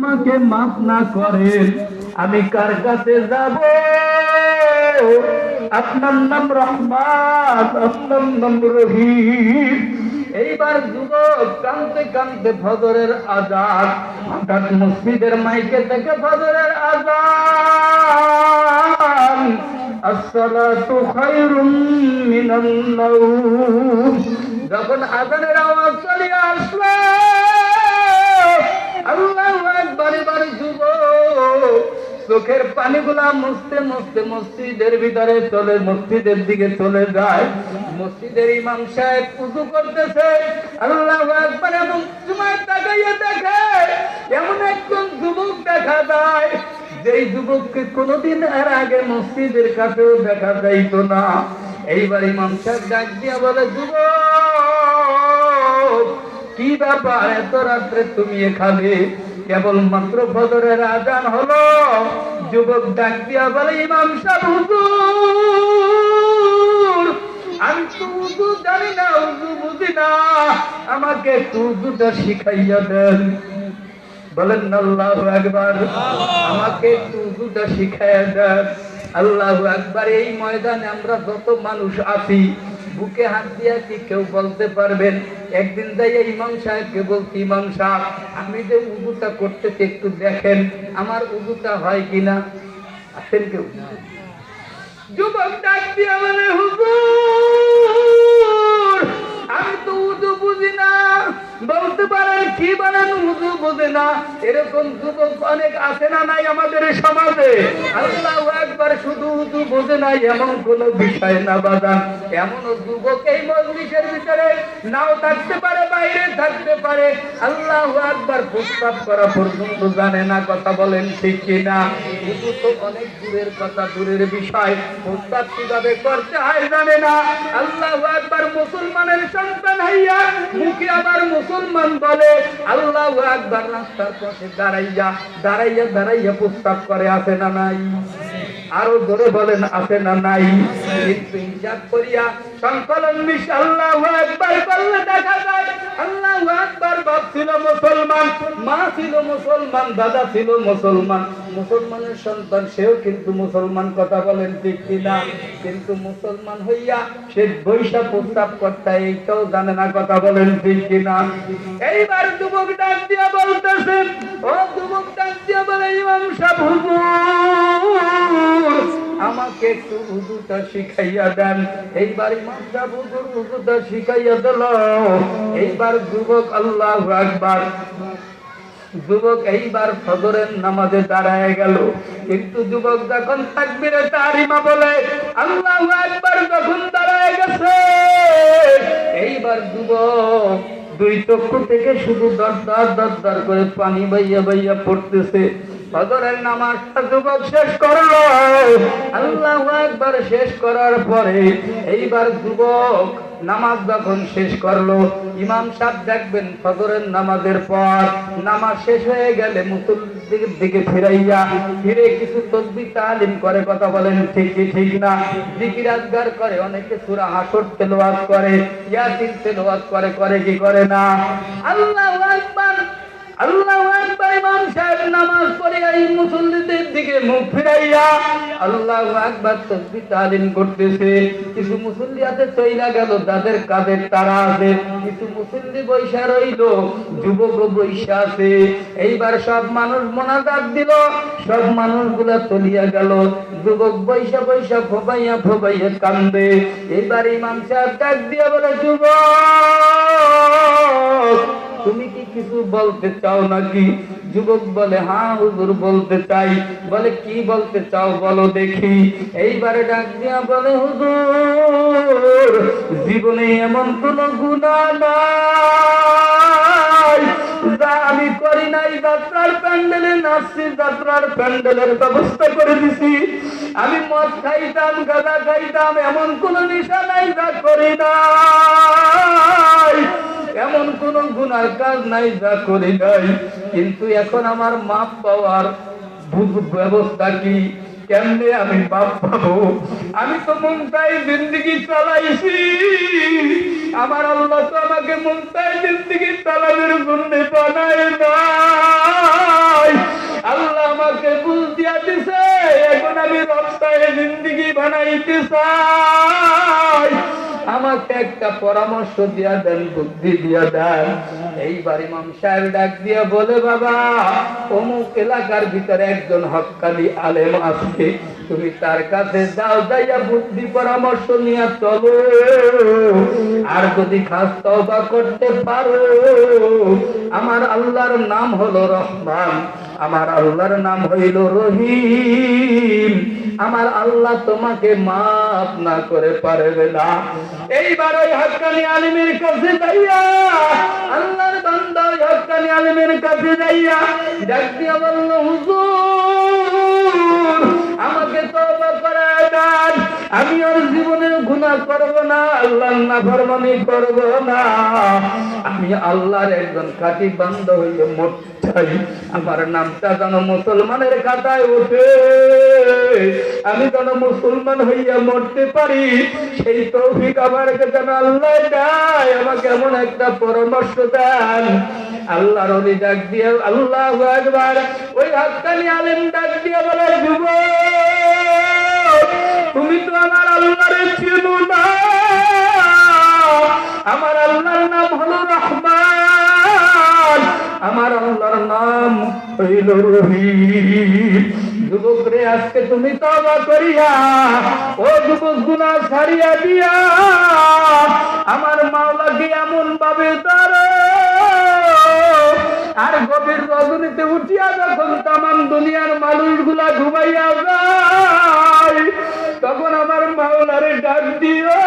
আমাকে মাফ না করেন আমি কার কাছে যাব? আপনার নাম রহমান, আপনার নাম রহিম। এইবার যুবক কাঁদতে কাঁদতে ফজরের আযান, হঠাৎ মসজিদের মাইকে থেকে ফজরের আযান, আসসালাতু খায়রুম মিনান নাওম। যখন আযানের আওয়াজ চলে আসলো, আল্লাহু আকবার, এবার যুবক চোখের পানিগুলা মুছতে মুছতে মসজিদের ভিতরে মসজিদের দিকে চলে যায়। মসজিদের ইমাম সাহেব ওযু করতেছে। আল্লাহু আকবার, এবং সময় তাকাইয়া দেখে এমন একজন যুবক দেখা যায়, যেই যুবককে কোনোদিন এর আগে মসজিদের কাছেও দেখা যাইতো না। এইবার ইমাম সাহেব ডাক দিয়া বলে, যুবক কি ব্যাপার, এত রাত্রে তুমি এখানে? কেবলমাত্র ফজরের আযান হলো। যুবক ডাক দিয়া বলে, ইমাম সাহেব হুজুর, আমি তো উযু জানি না, উযু বুঝি না, আমাকে একটু উযুটা শিখাইয়া দেন। বলেন আল্লাহু আকবার, আমাকে একটু উযুটা শিখাইয়া দেন। আল্লাহু আকবার। এই ময়দানে আমরা যত মানুষ আছি, বুকে হাত দিয়া কি কেউ বলতে পারবেন? একদিন যাইয়া ইমাম সাহেবকে বলছি, ইমাম সাহেব আমি যে উযুটা করতেছি একটু দেখেন আমার উযুটা হয় কিনা। আছেন কেউ? যুবক ডাক দিয়া বলে, হুজুর আমি তো উযু বুঝি না। বলতে পারেন কি বলেন, উযু বুঝে না? এরকম যুবক অনেক আছে না নাই আমাদের সমাজে? আল্লাহু আকবার। শুধু উযু বুঝে না এমন কোন বিষয় না বাজান। এমন যুবক এই মজলিসের ভিতরে নাও থাকতে পারে, বাইরে থাকতে পারে। আল্লাহু আকবার। প্রস্তাব করা পর্যন্ত জানে না। কথা বলেন ঠিক কিনা? উযু তো অনেক দূরের কথা, দূরের বিষয়। প্রস্তাব কিভাবে করতে হয় জানে না। আল্লাহু আকবার। মুসলমানের সন্তান হইয়া মুখে আবার মুসলমান বলে। আল্লাহু আকবার। রাস্তার পথে দাঁড়াইয়া দাঁড়াইয়া দাঁড়াইয়া প্রস্তাব করে, আছে না নাই? আরো জোরে বলেন, আছে না নাই? কিন্তু হিসাব করিয়া সংকলন মিশ আল্লাহু আকবার করলে দেখা যায় আল্লাহু আকবার। বাপ ছিল মুসলমান, মা ছিল মুসলমান, দাদা ছিল মুসলমান, মুসলমানের সন্তান, সেও কিন্তু মুসলমান। কথা বলেন ঠিক কিনা? কিন্তু মুসলমান হইয়া সে বৈশা প্রস্তাব করতে এইটাও জানে না। কথা বলেন ঠিক কিনা? এইবার যুবক ডাক দিয়া বলতেছেন, ও যুবক ডাক দিয়া বলে, ইমাম সাহেব হুজুর আমাকে একটু উযুটা শিখাইয়া দেন। এইবার ইমাম সাহেব হুজুর উযুটা শিখাইয়া দিল। এইবার যুবক, আল্লাহু আকবার, যুবক এইবার ফজরের নামাজে দাঁড়ায় গেল। কিন্তু যুবক যখন তাকবীরে তাহরিমা বলে আল্লাহু আকবার যখন দাঁড়ায় গেছে, এইবার যুবক দুই চক্ষু থেকে শুধু দরদর দরদর করে পানি বাইয়া বাইয়া পড়তেছে। ফজরের নামাজটা যুবক শেষ করলো। আল্লাহু আকবার শেষ করার পরে এইবার যুবক নামাজ যখন শেষ করলো, ইমাম সাহেব দেখবেন ফজরের নামাজের পর নামাজ শেষ হয়ে গেলে মুসল্লিদের দিকে ফিরাইয়া ফিরে কিছু তাসবিহ তালিম করে। কথা বলেন ঠিক কি ঠিক না? জিকির আজকার করে, অনেকে সূরা হাসর তেলাওয়াত করে, ইয়াসিন তেলাওয়াত করে, করে কি করে না? আল্লাহু আকবার, আল্লাহু আকবার। ইমাম সাহেব নামাজ পড়ে এই মুসল্লিদের দিকে মুখ ফিরাইয়া আল্লাহু আকবার তাসবিহ তালিম করতেছে। কিছু মুসল্লি আছে চইলা গেল, যাদের কাদের তারা আছে। কিছু মুসল্লি বৈশা রইল, যুবক বৈশা আছে। এইবার সব মানুষ মোনাজাত দিল, সব মানুষগুলা চলিয়া গেল। যুবক বৈশা বৈশা ফোবাইয়া ফোবাইয়া কান্দে। এইবার ইমাম সাহেব ডাক দিয়া বলে, যুবক তুমি কি কিছু বলতে চাও নাকি? যুবক বলে, হ্যাঁ হুজুর বলতে চাই। বলে, কি বলতে চাও বলো দেখি। এইবারে ডাক দিয়া বলে, হুজুর জীবনে এমন কোন গুনাহ নাই যা আমি করি নাই। যাত্রার প্যান্ডেলে নাচছি, যাত্রার প্যান্ডেলের ব্যবস্থা করে দিছি। আমি মদ খাইতাম, গাঁজা খাইতাম, এমন কোন নেশা নাই যা করি নাই। এমন কোন গুনার কাজ নাই যা করি নাই। কিন্তু এখন আমার মাপ পাওয়ার ব্যবস্থা কি? কেমনে আমি মাপ পাবো? আমি তো মনটাই জিন্দেগি চালাইছি। আমার আল্লাহ তো আমাকে মনটাই জিন্দেগি চালানোর জন্য বানায় নাই। বানাইতে চাই, আমাকে একটা পরামর্শ দিয়া দেন, বুদ্ধি দিয়া দেন। এইবার ইমাম সাহেব ডাক দিয়া বলে, বাবা, অমুক এলাকার ভিতরে একজন হক্কানি আলেম আছে, তুমি তার কাছে যাও, যাইয়া বুদ্ধি পরামর্শ নিয়ে চলো। আর যদি খাস তওবা করতে পারো, আমার আল্লাহর নাম হলো রহমান, আমার আল্লাহর নাম হইল রহিম, আমার আল্লাহ তোমাকে মাফ না করে পারবে না। এইবার ওই হক্কানি আলেমের কাছে যাইয়া, আল্লাহর বান্দা ওই হক্কানি আলেমের কাছে যাইয়া ডাক দিয়া বলল, হুজুর, আমাকে তওবা করায় দেন, আমি আর জীবনে গুনাহ করব না, আল্লাহর নাফরমানি করব না, আমি আল্লাহর একজন খাঁটি বান্দা হইয়া মরতে চাই, আমার নামটা যেন মুসলমানের খাতায় ওঠে, আমি যেন মুসলমান হইয়া মরতে পারি, সেই তৌফিক আমার কাছে আল্লাহ দেয়, আমাকে এমন একটা পরামর্শ দেন। আল্লাহর ওলি ডাক দিয়ে, আল্লাহু আকবার, ওই হক্কানি আলেম ডাক দিয়ে বলে, যুবক, তুমি তো আমার আল্লাহরে চেনো না, আমার আল্লাহর নাম হলো রহমান, আমার আল্লাহর নাম হইল রহিম। যুবক রে, আজকে তুমি তওবা করিয়া ও যুবক গুনাহ ছাড়িয়া দিয়া আমার মাওলাকে এমন ভাবে ধরো, আর গভীর রজনীতে উঠিয়া যখন তামাম দুনিয়ার মানুষগুলা ঘুমাইয়া যায়, তখন আমার মাওলারে ডাক দিও,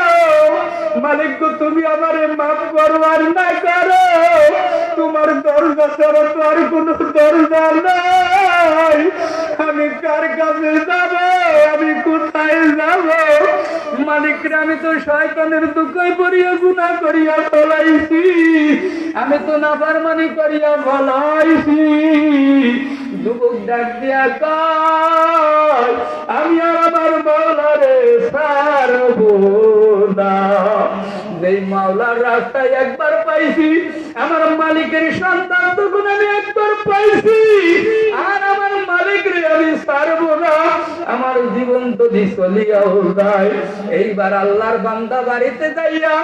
মালিক গো, তুমি আমারে মাফ করো আর না করো, তোমার দরজা ছাড়া তো আর কোনো দরজা নাই, আমি কার কাছে যাব, আমি কোথায় যাব? মালিক রে, আমি তো শয়তানের দুঃখে পড়িয়া গুনাহ করিয়া ফলাইছি, আমি তো নাফরমানি করিয়া ফলাইছি। যুবক ডাক দিয়া কয়, আমি আর আমার মাওলারে ছাড়ব না। যেই মাওলার রাস্তায় একবার পাইছি, আমার মালিকের সন্তান তখন আমি একবার পাইছি, আর আমার মালিক রে আমি ছাড়ব না, আমার জীবন যদি চলিয়াও যায়। এইবার আল্লাহর বান্দা বাড়িতে যাইয়া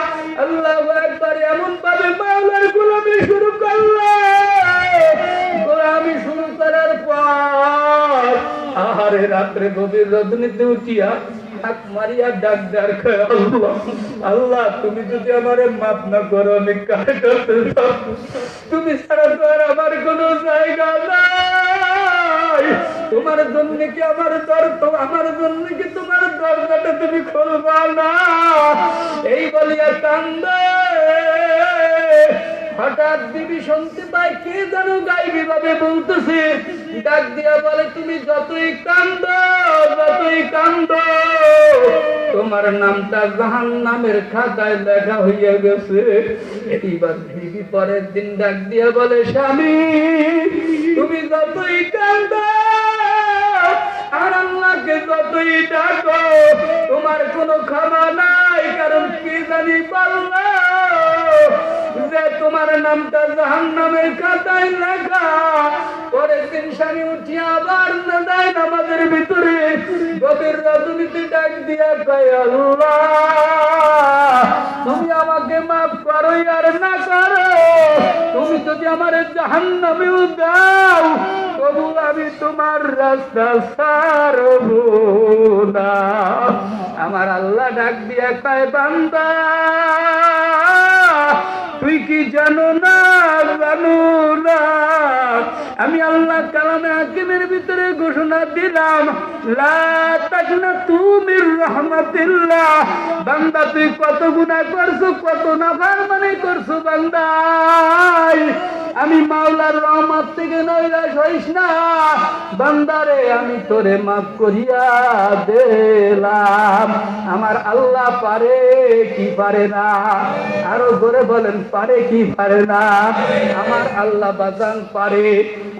আল্লাহু আকবার এমন ভাবে মাওলার গোলামি শুরু করলো, গোলামি শুরু করার পর আহারে রাত্রে গভীর রজনীতে উঠিয়া হাত মারিয়া ডাক দেয়ার, আল্লাহ, আল্লাহ, তুমি যদি আমারে মাফ না করো, আমি কার কাছে যাব? তুমি ছাড়া তো আর আমার কোনো জায়গা নাই, তোমার জন্য কি আমার আমার জন্য কি তোমার দরজাটা তুমি খুলবা না? এই বলিয়া কান্দে। হঠাৎ বিবি শুনতে পায় কে যেন গাইবি ভাবে বলতেছে, ডাক দিয়া বলে, তুমি যতই কান্দো, যতই কান্দো, তোমার নামটা জাহান্নামের খাতায় লেখা হইয়া গেছে। এইবার বিবি পরের দিন ডাক দিয়া বলে, স্বামী, তুমি যতই কান্দো আর আল্লাহকে যতই ডাকো, তোমার কোনো ক্ষমা নাই, কারণ কি জানি বললো যে তোমার নামটা জাহান্নামের খাতায় লেখা। পরের দিন স্বামী উঠিয়া আবার দেয় নামাজের ভিতরে গভীর রজনীতে ডাক দিয়া কয়, আল্লাহ, তুমি আমাকে মাফ করো আর না করো, তুমি যদি আমার জাহান্নামেও দাও, তবু আমি তোমার রাস্তা ছাড়ব না। আমার আল্লাহ ডাক দিয়া কয়, বান্দা, তুই কি জানো না, জানো না, আমি আল্লাহ কালামে হাকিমের ভিতরে ঘোষণা দিলাম, লা তাকনাতু মির রাহমাতিল্লাহ। বান্দা, তুই কত গুনাহ করছো, কত নাফরমানি করছো, বান্দা, আমি মাওলার রহমত থেকে নৈরাশ হইস না, বান্দারে, আমি তোরে মাফ করিয়া দিলাম। আমার আল্লাহ পারে কি পারে না? আরো জোরে বলেন, পারে কি পারে না? আমার আল্লাহ বাজান পারে।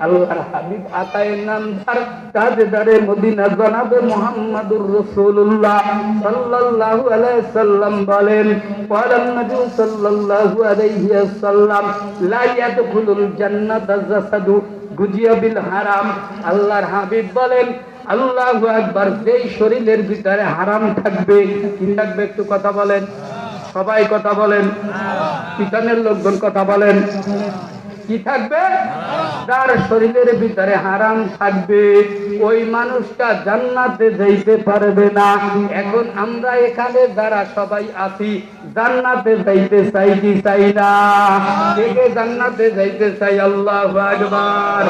আল্লাহর হাবিব আতায়ে নামদার তাজদারে মদিনা জনাবে মুহাম্মাদুর রাসূলুল্লাহ সাল্লাল্লাহু আলাইহি সাল্লাম বলেন, ক্বালান নবী সাল্লাল্লাহু আলাইহি ওয়াসাল্লাম, লা ইয়াদখুলুল জান্নাতা জাসাদু গুজিয়া বিল হারাম। আল্লাহর হাবিব বলেন, আল্লাহু আকবার। যেই শরীরের ভিতরে হারাম থাকবে, কি থাকবে একটু কথা বলেন, সবাই কথা বলেন, পিছনের লোকজন কথা বলেন, কি থাকবে? যার শরীরের ভিতরে হারাম থাকবে ওই মানুষটা জান্নাতে যাইতে পারবে না। এখন আমরা এখানে যারা সবাই আছি জান্নাতে যাইতে চাই কি চাই না? কে জান্নাতে যাইতে চাই? আল্লাহু আকবার।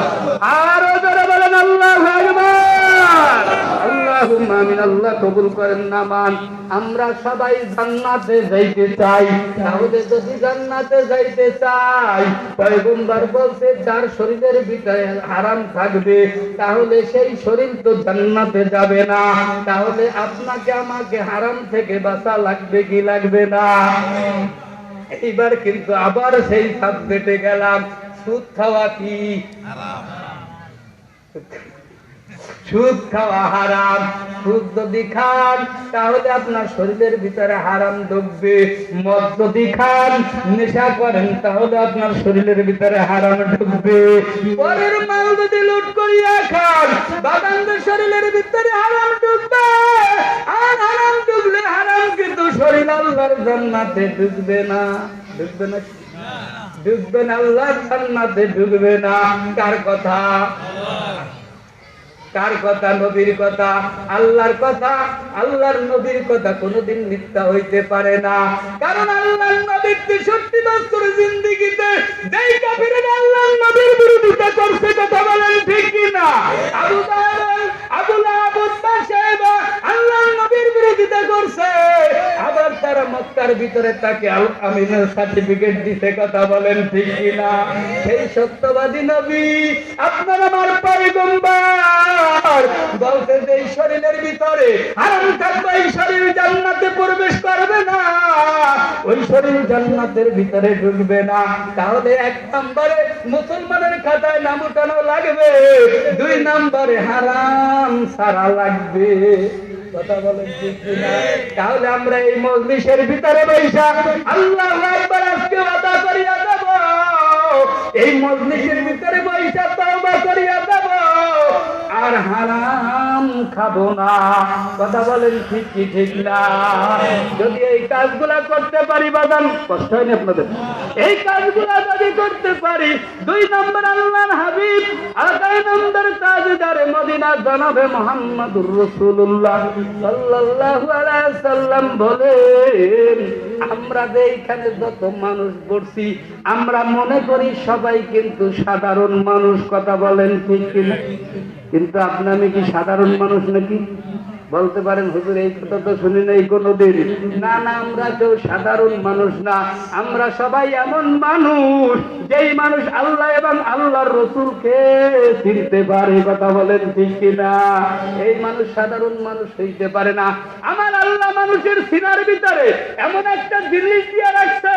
আরো জোরে বলেন আল্লাহু আকবার। আল্লাহুম্মা আমিন। আল্লাহ কবুল করেন নামান। আমরা সবাই জান্নাতে যাইতে চাই। তাহলে যদি জান্নাতে যাইতে চাই, পয়গম্বর বলছে যার শরীরের ভিতরে হারাম থাকবে তাহলে সেই শরীর তো জান্নাতে যাবে না। তাহলে আপনাকে আমাকে হারাম থেকে বাঁচা লাগবে কি লাগবে না? এইবার কিন্তু আবার সেই সাবজেক্টে গেলাম, সুদ খাওয়া কি হারাম? সুদ খাওয়া হারাম। সুদ যদি খান তাহলে আপনার শরীরের ভিতরে হারাম ঢুকবে। মদ যদি খান, নেশা করেন তাহলে আপনার শরীরের ভিতরে হারাম ঢুকবে। পরের মাল যদি লুট করিয়া খান, বাগানদের শরীরের ভিতরে হারাম ঢুকবে। আর হারাম ঢুকলে হারাম কিন্তু শরীর আল্লাহর জান্নাতে ঢুকবে না। ঢুকবে না? ঢুকবে না, আল্লাহর জান্নাতে ঢুকবে না। কার কথা? কার কথা? নবীর কথা, আল্লাহর কথা। আল্লাহর নবীর কথা কোনোদিন মিথ্যা হইতে পারে না। কারণ আল্লাহর নবীর 63 বছর জিন্দেগিতে যেই কাফিররা আল্লাহর নবীর বিরোধিতা করছে, কথা বলেন ঠিক কি না? আবু জাহেল, আবু লাহাব, উতবা, শাইবা আল্লাহর নবীর বিরোধিতা করছে। আবার তারা মক্কার ভিতরে তাকে আল আমিনের সার্টিফিকেট দিতে, কথা বলেন ঠিক কি না? সেই সত্যবাদী নবী আপনার আমার পয়গম্বর বলতে যে এই শরীরের ভিতরে হারাম থাকবে, এই শরীর জান্নাতে প্রবেশ করবে না, ওই শরীর জান্নাতের ভিতরে ঢুকবে না। তাহলে 1 নম্বরে মুসলমানের খাতায় নাম উঠানো লাগবে, 2 নম্বরে হারাম সারা লাগবে। কথা বলেন ঠিক কিনা? তাহলে আমরা এই মজলিসের ভিতরে বৈশা আল্লাহু আকবার আজকে ওয়াদা করিয়া দেব, এই মজলিসের ভিতরে বৈশা তওবা করিয়া দেব, আর হারাম খাবো না। কথা বলেন ঠিক কি ঠিক না? যদি এই কাজগুলা করতে পারি, বাদান কষ্ট হয়নি আপনাদের? এই কাজগুলা যদি করতে পারি, 2 নম্বর আল্লাহর হাবিব, আর 2 নম্বর তাজদারে মদিনা জনাবে মুহাম্মদুর রাসূলুল্লাহ সাল্লাল্লাহু আলাইহি সাল্লাম বলেন, আমরা যে এখানে যত মানুষ বসছি আমরা মনে করি সবাই কিন্তু সাধারণ মানুষ। কথা বলেন ঠিক কিনা? কিন্তু আপনি আমি কি সাধারণ মানুষ নাকি? বলতে পারেন হুজুর এই কথা তো শুনি নাই কোনোদিন। না না, আমরা কেউ সাধারণ মানুষ না। আমরা সবাই এমন মানুষ যেই মানুষ আল্লাহ এবং আল্লাহর রাসূলকে চিনতে পারে। কথা বলেন ঠিক কিনা? এই মানুষ সাধারণ মানুষ হইতে পারে না। আমার আল্লাহ মানুষের সিনার ভিতরে এমন একটা জিনিস দিয়ে রাখছে,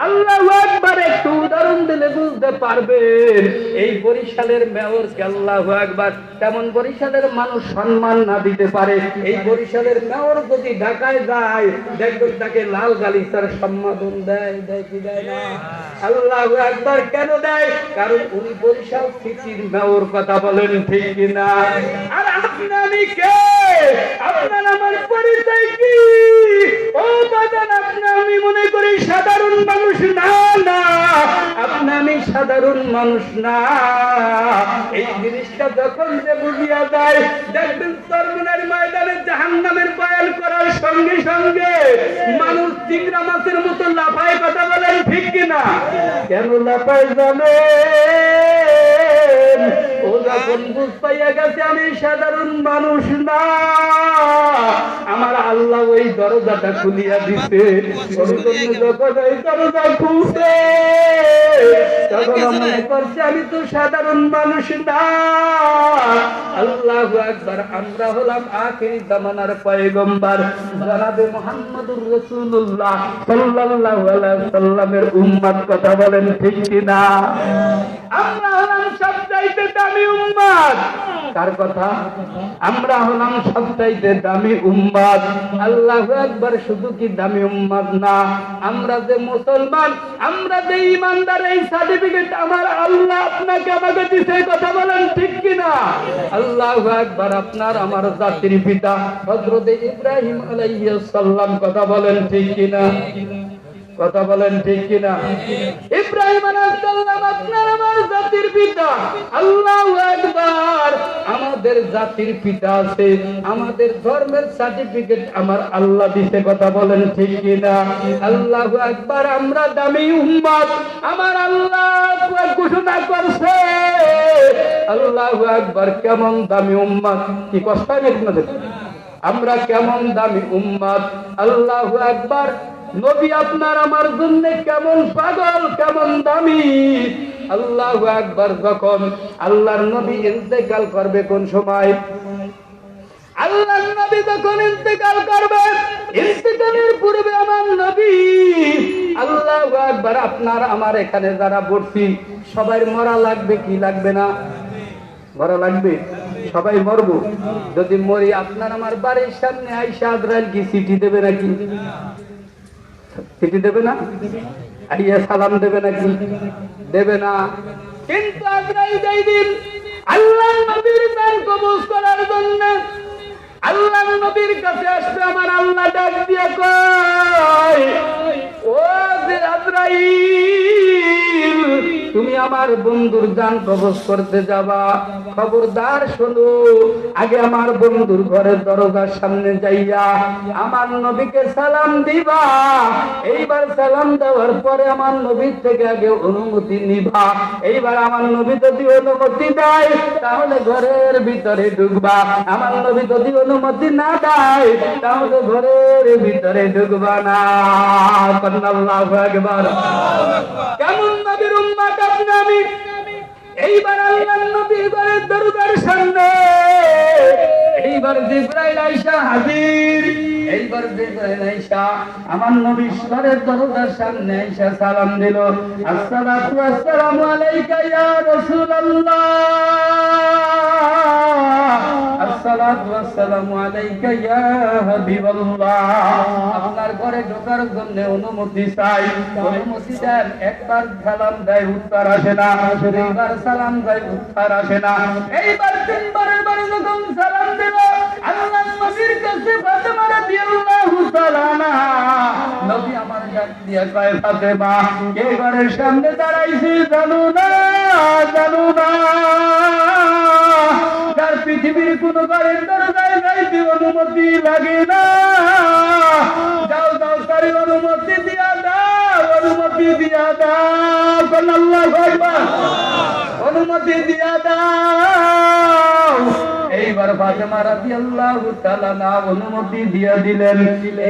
আল্লাহু আকবার। একটু উদাহরণ দিলে বুঝতে পারবেন। এই বরিশালের মেয়রকে আল্লাহু আকবার তেমন বরিশালের মানুষ সম্মান না দিতে পারে। এই বরিশালের মেয়র যদি ঢাকায় যায়, দেখবেন তাকে লাল গালিচার সম্মান দেয়, দেয় কি দেয় না? আল্লাহু আকবার। কেন দেয়? কারণ উনি বরিশাল সিটির মেয়র। কথা বলেন ঠিক কিনা? আর আপনি আমি কে? আপনার আমার পরিচয় কি? ও বাজান, আপনি আমি মনে করি সাধারণ মানুষ না। না, আপনি আমি সাধারণ মানুষ না। এই জিনিসটা যখন যে বুঝিয়া যায়, দেখবেন সরমুনার ময়দানে জাহান্নামের বয়ান করার সঙ্গে সঙ্গে মানুষ চিংড়া মাছের মতো লাফায়। কথা বলেন ঠিক কিনা? কেন লাফায় জানেন? ও যখন বুঝ পাইয়া গেছে আমি সাধারণ মানুষ না, আমার আল্লাহ ওই দরজাটা খুলিয়া দিতে। যখন ওই দরজা খুলছে তখন মনে করছে আমি তো সাধারণ মানুষ না। আল্লাহু আকবার। আমরা হলাম আখিরি জামানার পয়গম্বর জনাবে মুহাম্মদুর রাসূলুল্লাহ সাল্লাল্লাহু আলাইহি সাল্লামের উম্মত। কথা বলেন ঠিক কিনা? আমরা হলাম সবচাইতে দামি উম্মত। কার কথা? আমরা হলাম সবচাইতে দামি উম্মত। আল্লাহু আকবার। শুধু কি দামি উম্মত না, আমরা যে মুসলমান, আমরা যে ঈমানদার, এই সার্টিফিকেট আমার আল্লাহ আপনাকে আমাকে দিতে। কথা বলেন ঠিক কিনা? আল্লাহু আকবার। আপনার আমার জাতির পিতা হযরত ইব্রাহিম আলাইহিস সালাম। কথা বলেন ঠিক কিনা? কথা বলেন ঠিক কিনা? ইব্রাহিম আলাইহিস সালাম আপনার আমার জাতির পিতা। আল্লাহু আকবার। আমাদের জাতির পিতা আছে, আমাদের ধর্মের সার্টিফিকেট আমার আল্লাহ দিতে। কথা বলেন ঠিক কিনা? আল্লাহু আকবার। আমরা দামি উম্মত, আমার আল্লাহ ঘোষণা করছে। আল্লাহু আকবার। কেমন দামি উম্মত, কি কষ্ট হয় আপনাদের? আমরা কেমন দামি উম্মত। আল্লাহু আকবার। নবী আপনার আমার জন্য কেমন পাগল, কেমন দামি। আল্লাহু আকবার। যখন আল্লাহর নবী ইন্তেকাল করবে কোন সময়? আল্লাহর নবী যখন ইন্তেকাল করবে, ইন্তেকালের পূর্বে আমার নবী আল্লাহু আকবার। আপনার আমার এখানে যারা বসছি সবাই মরা লাগবে কি লাগবে না? মরা লাগবে, সবাই মরবো। যদি মরি আপনার আমার বাড়ির সামনে আইসা আজরাইল কি চিঠি দেবে নাকি? চিঠি দেবে না? আইয়া সালাম দেবে নাকি? দেবে না। কিন্তু আজরাইল যেই দিন আল্লাহ নবীর জান কবজ করার জন্য আল্লাহ নবীর কাছে আসবে, আমার আল্লাহ ডাক দিয়ে কয়, ও যে আজরাইল, তুমি আমার বন্ধুর জান কবজ করতে যাবা, খবরদার শোনো, আগে আমার বন্ধুর ঘরের দরজার সামনে যাইয়া আমার নবীকে সালাম দিবা। এইবার সালাম দেওয়ার পরে আমার নবীর থেকে আগে অনুমতি নিবা। এইবার আমার নবী যদি অনুমতি দেয় তাহলে ঘরের ভিতরে ঢুকবা, আমার নবী যদি অনুমতি না দেয় তাহলে ঘরের ভিতরে ঢুকবা না। আল্লাহু আকবার। কেমন নবীর উম্মত আপনি আমি? এইবার আল্লাহর নবীর ঘরের দরজার সামনে এইবার জিবরাইল আয়েশা হাজির। এইবার জিবরাইল আয়েশা আমার নবীর ঘরের দরজার সামনে আয়েশা সালাম দিল, আসসালাতু ওয়াসসালামু আলাইকা ইয়া রাসূলুল্লাহ, আসসালাতু ওয়াসসালামু আলাইকা ইয়া হাবিবাল্লাহ। আপনার ঘরে ঢোকার জন্য অনুমতি চাই। অনুমতি দেন। একবার সালাম দেয় উত্তর আসে না, দুইবার সালাম দেয় উত্তর আসে না, এইবার তিনবারের বার যখন সালাম দিল আল্লাহ নবীর কাছে ফাতেমা রাদিয়াল্লাহু তাআলা আনহা, নবী আমার ডাক দিয়া কয়, ফাতেমা কে ঘরের সামনে দাঁড়াইছে জানো না? জানো না? যার পৃথিবীর কোন ঘরের দরজায় যাইতে অনুমতি লাগে না, যাও যাও তার অনুমতি দিয়া দাও, অনুমতি দিয়া দাও। আল্লাহু আকবার। অনুমতি দিয়া দাও। এইবার ফাতেমা রাদিয়াল্লাহু তাআলা না অনুমতি দিয়া দিলেন।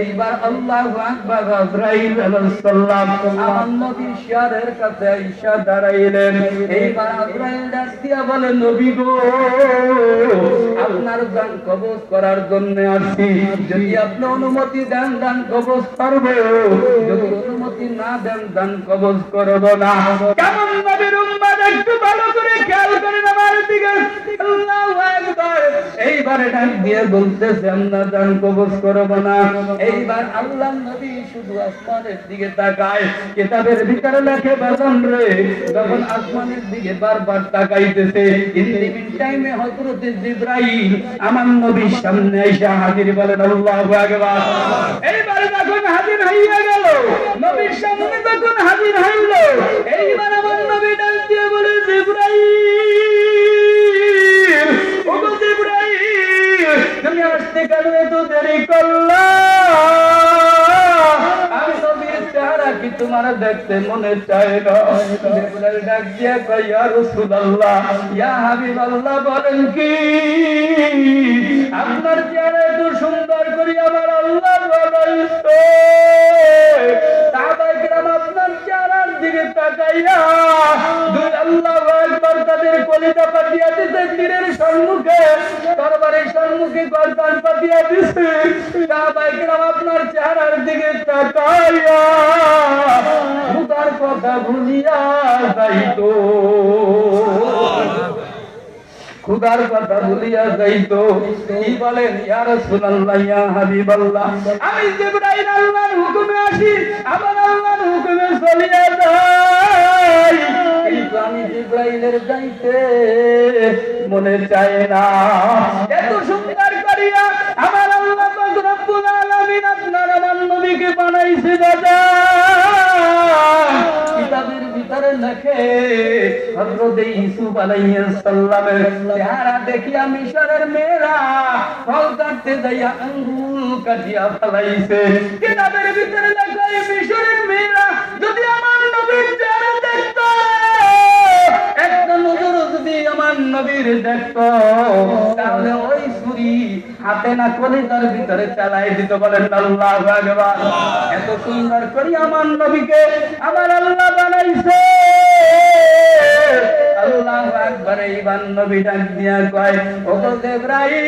এইবার আল্লাহু আকবার। আজরাইল আলাইহিস সালাম আমার নবীর শিয়ারের কাছে আয়েশা দাঁড়াইলেন। এইবার আজরাইল ডাক দিয়া বলে, নবী গো, আপনার জান কবজ করার জন্য আসছি, যদি আপনি অনুমতি দেন জান কবজ করব, যদি অনুমতি না দেন জান কবজ করব না। কেমন নবীর উম্মত একটু ভালো করে খেয়াল করেন আমার দিকে। আল্লাহু আকবার। এইবার ডাক দিয়ে বলতেছে, আমরা জান কবজ করব না। এইবার আল্লাহর নবী শুধু আসমানের দিকে তাকায়। কিতাবের ভিতরে লেখে, বাজান রে, যখন আসমানের দিকে বারবার তাকাইতেছে, ইন বিটুইন টাইমে হযরত জিবরাইল আমার নবীর সামনে এসে হাজির। বলেন আল্লাহু আকবার। এইবার যখন হাজির হইয়া গেল, নবীর সামনে যখন হাজির হইল, এইবার আমার নবী ডাক দিয়ে বলে, জিবরাইল, ও জিবরাইল, তুমি আসতে কেন এত দেরি করলা? আমি নবীর চেহারা কি তোমার দেখতে মনে চায় না? জিবরাইল ডাক দিয়ে কয়, ইয়া রাসূলুল্লাহ, ইয়া হাবিবাল্লাহ, বলেন কি আপনার চেহারা এত সুন্দর করে আমার আল্লাহ বানাইছে। সাহাবায়ে কেরাম আপনার চেহারার দিকে তাকাইয়া দুই আল্লাহু আকবার তাদের কলিজা পাঠিয়ে দিতে, তীরের সম্মুখে তরবারির সম্মুখে গর্দান পাঠিয়ে দিতে। সাহাবায়ে কেরাম আপনার চেহারার দিকে তাকাইয়া খোদার কথা ভুলিয়া যাইতো, খুদার কথা ভুলিয়া যাইতো। কি বলেন? ইয়া রাসূলুল্লাহ, ইয়া হাবিবাল্লাহ, আমি জিবরাইল আল্লাহর হুকুমে আসি, আবার আল্লাহর হুকুমে চলিয়া যাই, কিন্তু আমি জিব্রাইলের যাইতে মনে চায় না। এত সুন্দর করিয়া আমার আল্লাহ পাক রব্বুল আলামিন আপনার আমার নবীকে বানাইছে দাদা। কিতাবের ভিতরে লেখে হযরত ইউসুফ আলাইহিস সালামের চেহারা দেখিয়া মিশরের মেয়েরা ফল কাটতে যাইয়া আঙ্গুল কাটিয়া ফেলাইছে। কিতাবের ভিতরে লেখা মিশরের মেয়েরা যদি আমার নবীর চেহারা দেখতো, একটা নজর যদি আমার নবীর দেখতো, তাহলে ওই ছুরি হাতে না কলিজার ভিতরে চালাই দিত। বলেন আল্লাহু আকবার। এত সুন্দর করে আমার নবীকে আমার আল্লাহ বানাইছে। আল্লাহু আকবার। এইবার নবী ডাক দিয়া কয়, ও জিবরাইল,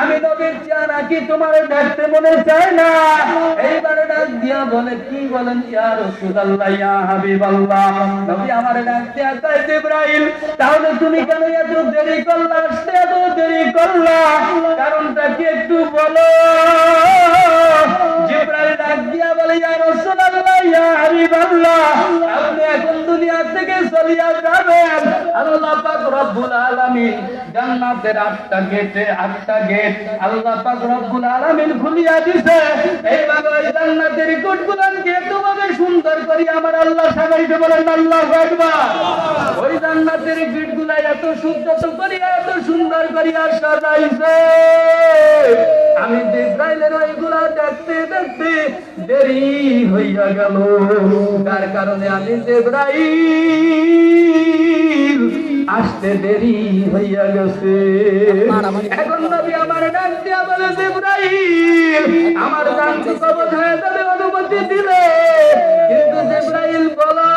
আমি নবীর চেহারা কি তোমার দেখতে মনে চায় না? এইবারে ডাক দিয়া বলে, কি বলেন ইয়া রাসূলুল্লাহ, ইয়া হাবিবাল্লাহ। নবী আমারে ডাক দিয়া কয়, জিবরাইল, তাহলে তুমি কেন এত দেরি করলা? আসতে এত দেরি করলা, কারণটা কি একটু বলো? জিবরাইল ডাক দিয়া বলে, ইয়া রাসূলুল্লাহ, ইয়া হাবিবাল্লাহ, আপনি এখন দুনিয়া থেকে চলিয়া যাবেন। আল্লাহ পাক রব্বুল আলামিন জান্নাতের 8টা গেট আল্লাহ পাক রব্বুল আলামিন খুলিয়া দিয়েছে। এইভাবে ওই জান্নাতের গেটগুলোকে এতভাবে সুন্দর করে আমার আল্লাহ সাজাইতে। বলেন আল্লাহু আকবার। ওই জান্নাতের গেটগুলো এত সুন্দর করিয়া সাজাইছে। আমি জিবরাইলের ওইগুলা দেখতে দেখতে দেরি হইয়া গেল, তার কারণে আমি জিবরাইল আসতে দেরি হইয়া গেছে। এখন নবী আমার ডাক দিয়া বলে, জিবরাইল, আমার জানতে কবজ হয়ে যাবে, অনুমতি দিলে। কিন্তু জিবরাইল বলো,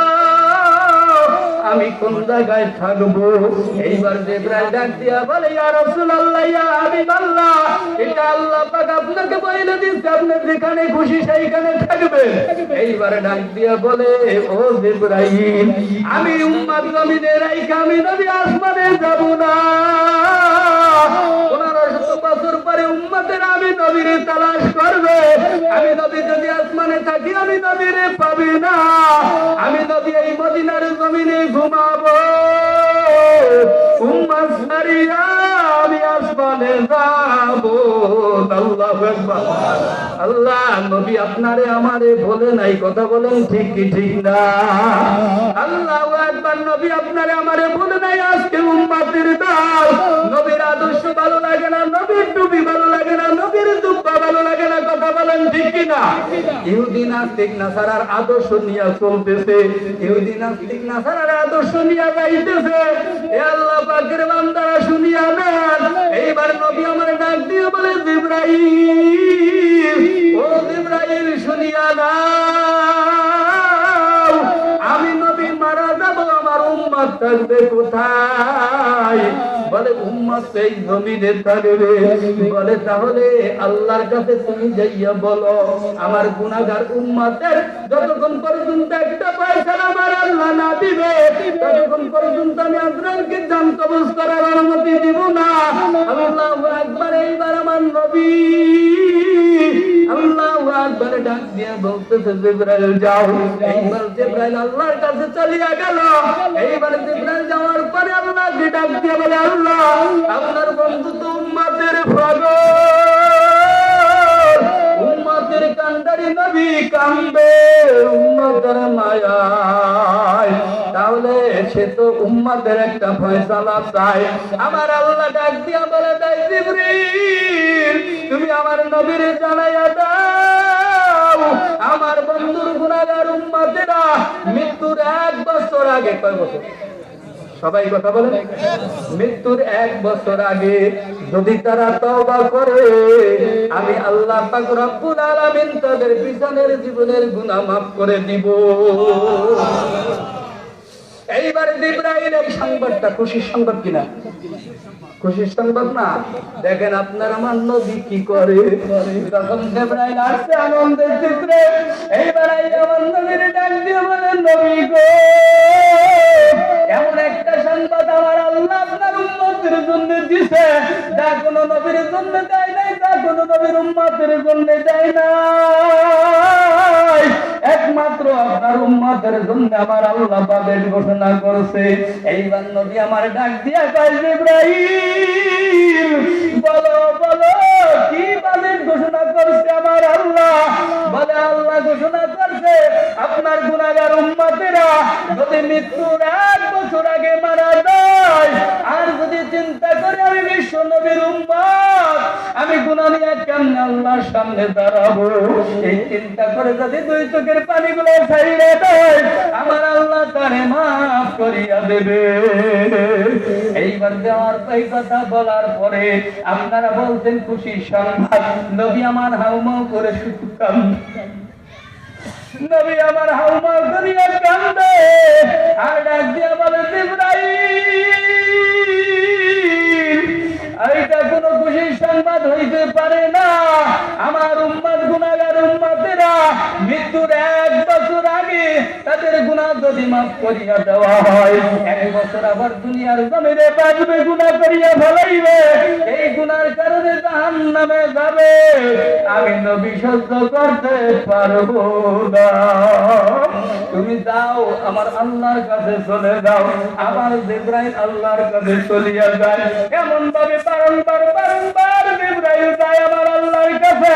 আমি কোন জায়গায় থাকবো? এইবার জিবরাইল ডাক দিয়া বলে, ইয়া রাসূলুল্লাহ, ইয়া হাবিবাল্লাহ, এটা আল্লাহ পাক আপনাকে বলে দিয়েছে, আপনি যেখানে খুশি সেইখানে থাকবেন। এইবার ডাক দিয়া বলে, ও জিবরাইল, আমি উম্মত জমিনে রাইখা আমি নবী আসমানে যাব না। 1500 বছর পরে উম্মতের আমি নবীর তালাশ করবে। আমি নবী যদি আসমানে থাকি আমি নবীর পাবি না। আমি নবী এই মদিনার জমিনে ঘুমাবো। উম্মত সারিয়া আমি আসমানে যাব। আল্লাহু আকবার। আল্লাহ নবী আপনারে আমারে বলে নাই, কথা বলেন ঠিক কি ঠিক না? আল্লাহু আকবার। নবী আপনারে আমারে বলে নাই। আজকে উম্মতের দল নবীর আদর্শ ভালো লাগে না, নবীর টুপি ভালো লাগে না, নবীর জুব্বা ভালো লাগে না, কথা বলেন ঠিক কি না? ইহুদি নাস্তিক নাসারার আদর্শ নিয়ে চলতেছে, ইহুদি নাস্তিক নাসারার আদর্শ নিয়ে যাইতেছে। এ আল্লাহ পাকের বান্দারা শুনিয়া নেন। এইবার নবী আমার ডাক দিয়ে বলে, জিবরাইল, ও জিবরাইল, শুনিয়া নাও, আমি নবী মারা যাব, আমার উম্মত থাকবে কোথায়? বলে উম্মত এই জমিনে থাকবে। বলে তাহলে আল্লাহর কাছে তুমি যাইয়া বলো, আমার গুনাহগার উম্মতের যতক্ষণ পর্যন্ত একটা পয়সা আমার আল্লাহ না দিবে, ততক্ষণ পর্যন্ত আমি আজরাইলকে জান কবজ করার অনুমতি দিব না। আল্লাহু আকবার। এইবার আমার নবী আল্লাহু আকবার ডাক দিয়ে বলতেছে, জিবরাইল যাও। এইবার জিবরাইল আল্লাহর কাছে চলিয়া গেল। এইবার জিবরাইল যাওয়ার পরে আল্লাহকে ডাক দিয়ে বলে, আল্লাহ, আপনার বন্ধু তো উম্মতের পাগল, উম্মতের কান্ডারি নবী কান্দে উম্মতের মায়ায়, তাহলে সে তো উম্মতের একটা ফয়সালা চায়। আমার আল্লাহ ডাক দিয়া বলে, তাই জিবরিল, তুমি আমার নবীরে জানাইয়া দাও, আমার বন্ধুর গুনাহগার উম্মতেরা মৃত্যুর 1 বছর আগে, কয় বছর? সবাই কথা বলেন। মৃত্যুর 1 বছর আগে যদি তারা তওবা করে, আমি আল্লাহ পাক রব্বুল আলামিন তাদের পিছনের জীবনের গুনাহ মাফ করে দিব। এইবার জিবরাইল এই সংবাদটা খুশির সংবাদ কিনা? খুশির সংবাদ না? দেখেন আপনার আমার নবী কি করে। যখন জিবরাইল আসছে আনন্দের চিত্রে, এইবার আমার নবীর ডাক দিয়ে বলেন, নবী গো, এমন একটা সংবাদ আমার আল্লাহ আপনার উম্মতের জন্য দিছে, যা কোনো নবীর জন্য দেয় নাই, যা কোনো নবীর উম্মতের জন্য দেয় নাই। একমাত্র আপনার উম্মতের জন্য আমার আল্লাহ বাদের ঘোষণা করছে। এইবার নবী আমার ডাক দিয়া কয় জিবরাইল বলো বলো কি বাদের ঘোষণা করছে আমার আল্লাহ? বলে আল্লাহ ঘোষণা করছে আপনার গুনাহগার উম্মতেরা যদি মৃত্যুর 1 বছর আগে মারা যায়, আর যদি চিন্তা করে আমি বিশ্ব নবীর উম্মত আমি গুনাহ নিয়ে কেমনে আল্লাহর সামনে দাঁড়াবো, এই চিন্তা করে যদি 2 চোখের পানিগুলো ছাইড়ে দেয় আমার আল্লাহ তারে মাফ করিয়া দেবে। এইবার দেওয়ার এই কথা বলার পরে আপনারা বলছেন খুশি সংবাদ। নবী আমার হাউমাউ করে শুধু কান্দে, নবী আমার হাউমাউ করিয়া কান্দে আর ডাক দিয়া বলে জিবরাইল এইটা কোনো খুশির সংবাদ হইতে পারে না। আমার উম্মত গুনাহগার উম্মতেরা মৃত্যুর 1 বছর আগে তাদের গুনাহ যদি মাফ করিয়া দেওয়া হয়, 1 বছর আবার দুনিয়ার জমিনে বাঁচবে, গুনাহ করিয়া ফেলাইবে, এই গুনার কারণে জাহান্নামে যাবে। আমি নবী সহ্য করতে পারবো না। তুমি যাও আমার আল্লাহর কাছে চলে যাও। আমার জিবরাইল আল্লাহর কাছে চলিয়া যায়। এমন ভাবে বারংবার জিবরাইল যায় আমার আল্লাহর কাছে।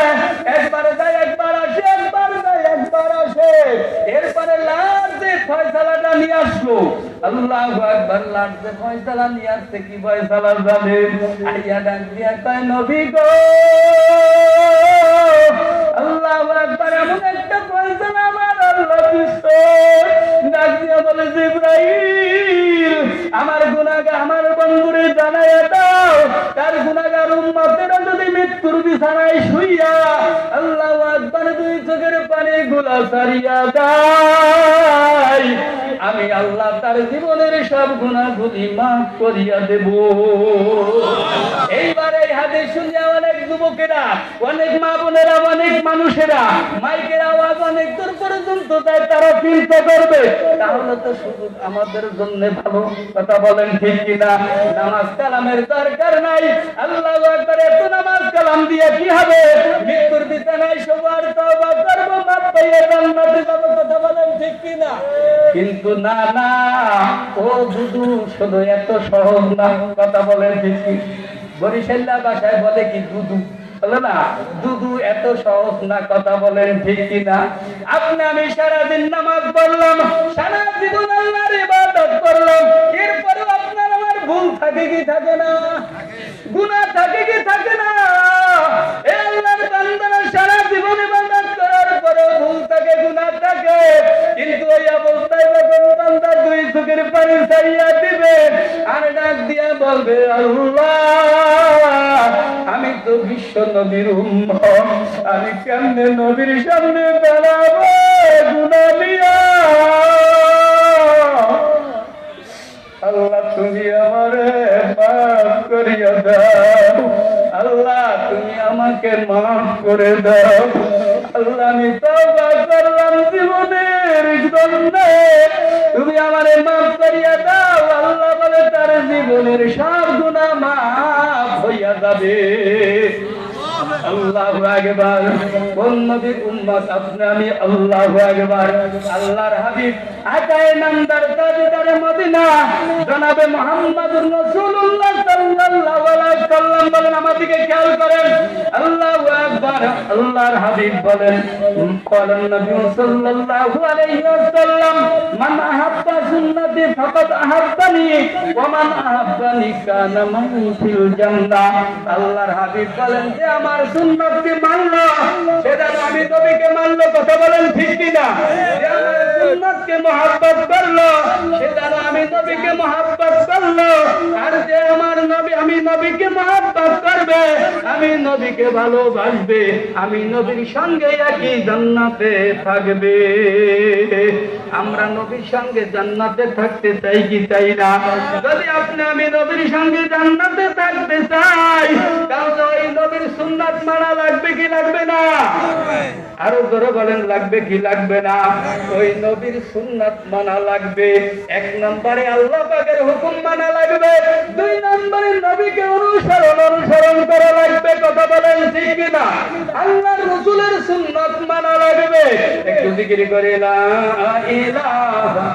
একবার যায় একবার আসে, একবার যায় একবার আসে। এরপরে লাস্ট যে ফয়সালাটা নিয়ে আসলো, আল্লাহু আকবার, লাস্ট যে ফয়সালা নিয়ে আসছে, কি ফয়সালা জানেন? আইয়া ডাক দিয়া কয় নবী গো আল্লাহু আকবার, এমন একটা ফয়সালা আমার আল্লাহ দিছে। ডাক দিয়া বলে জিবরাইল আমার গুনাহগার আমার বন্ধুরে জানাইয়া দাও তার গুনাহগার উম্মতেরা যদি মৃত্যুর বিছানায় শুইয়া আল্লাহু আকবার 2 চোখের পানিগুলো ছাড়িয়া দেয়, আমি আল্লাহ তার জীবনের সব গুনাহগুলি মাফ করিয়া দেব। এইবার এই হাদিস শুনিয়া অনেক যুবকেরা, অনেক মা বোনেরা, অনেক মানুষেরা মাইকের আওয়াজ অনেক দূর পর্যন্ত যায়, তারা চিন্তা করবে তাহলে তো শুধু আমাদের জন্য ভালো। কথা বলেন ঠিক কিনা? নামাজ কালামের দরকার নাই। আল্লাহু আকবার, এত নামাজ কালাম দিয়ে কি হবে? মৃত্যুর বিছানায় সবার তওবা করব, মাফ পেয়ে জান্নাতে যাব। কথা বলেন ঠিক কিনা? কিন্তু না না, ও দুদু শুধু এত সহজ না। কথা বলেন ঠিক কি? বরিশাল্লা ভাষায় বলে কি দুদু, বলে না দুদু এত সহজ না। কথা বলেন ঠিক কিনা? আপনি আমি সারাদিন নামাজ পড়লাম, সারা জীবন আল্লাহর ইবাদত করলাম, এরপরেও আপনার আমার ভুল থাকে কি থাকে না? গুনাহ থাকে কি থাকে না? এই আল্লাহর বান্দারা সারা জীবন ইবাদত করার পরেও ভুল থাকে, গুনাহ থাকে, কিন্তু ওই অবস্থায় যখন বান্দা 2 চোখের পানি ছাড়িয়া দিবে আর ডাক দিয়া বলবে আল্লাহ আমি তো বিশ্ব নবীর উম্মত, আমি কেমনে নবীর সামনে দাঁড়াবো গুনাহ নিয়া? আল্লাহ তুমি আমারে মাফ করিয়া দাও, আল্লাহ তুমি আমাকে মাফ করে দাও। আল্লাহ আমি তওবা করলাম জীবনের জন্য, তুমি আমারে মাফ করিয়া দাও। আল্লাহ বলে তার জীবনের সব গুনাহ মাফ হইয়া যাবে। আল্লাহু আকবার। কোন নবীর উম্মত আপনি আমি? আল্লাহু আকবার। আল্লাহর হাবিব আকায়ে নামদার তাজদার মদিনা জনাবে মুহাম্মদুর রাসূলুল্লাহ সাল্লাল্লাহু আলাইহি ওয়াসাল্লাম বলেন, আমাদেরকে খেয়াল করেন। আল্লাহু আকবার। আল্লাহর হাবিব বলেন, قال النبي صلى الله عليه وسلم من أحب سنتي فقد أحبني ومن أحبني كان معي في الجنة। আল্লাহর হাবিব বলেন যে আমার সুন্নতকে মানলো সে যেন আমি নবীকে মানলো। কথা বলেন ঠিক কিনা? যে আমার সুন্নতকে মহব্বত করলো সে যেন আমি নবীকে মহব্বত করলো। আর যে আমার নবী আমি নবীকে মহব্বত করবে, আমি নবীকে ভালোবাসবে, আমি নবীর সঙ্গে একই জান্নাতে থাকবে। আমরা নবীর সঙ্গে জান্নাতে থাকতে চাই কি চাই না? যদি আপনি আমি নবীর সঙ্গে জান্নাতে থাকতে চাই তাহলে ওই নবীর সুন্নাত মানা লাগবে কি লাগবে না? আরো জোরে বলেন, লাগবে কি লাগবে না? ওই নবীর সুন্নাত মানা লাগবে। 1 নম্বরে আল্লাহ পাকের হুকুম মানা লাগবে, 2 নম্বরে নবীকে অনুসরণ করা লাগবে। কথা কথা বলেন ঠিক কিনা? আল্লাহর রাসূলের সুন্নাত মানা লাগবে। একটু জিকির করে লা ইলাহা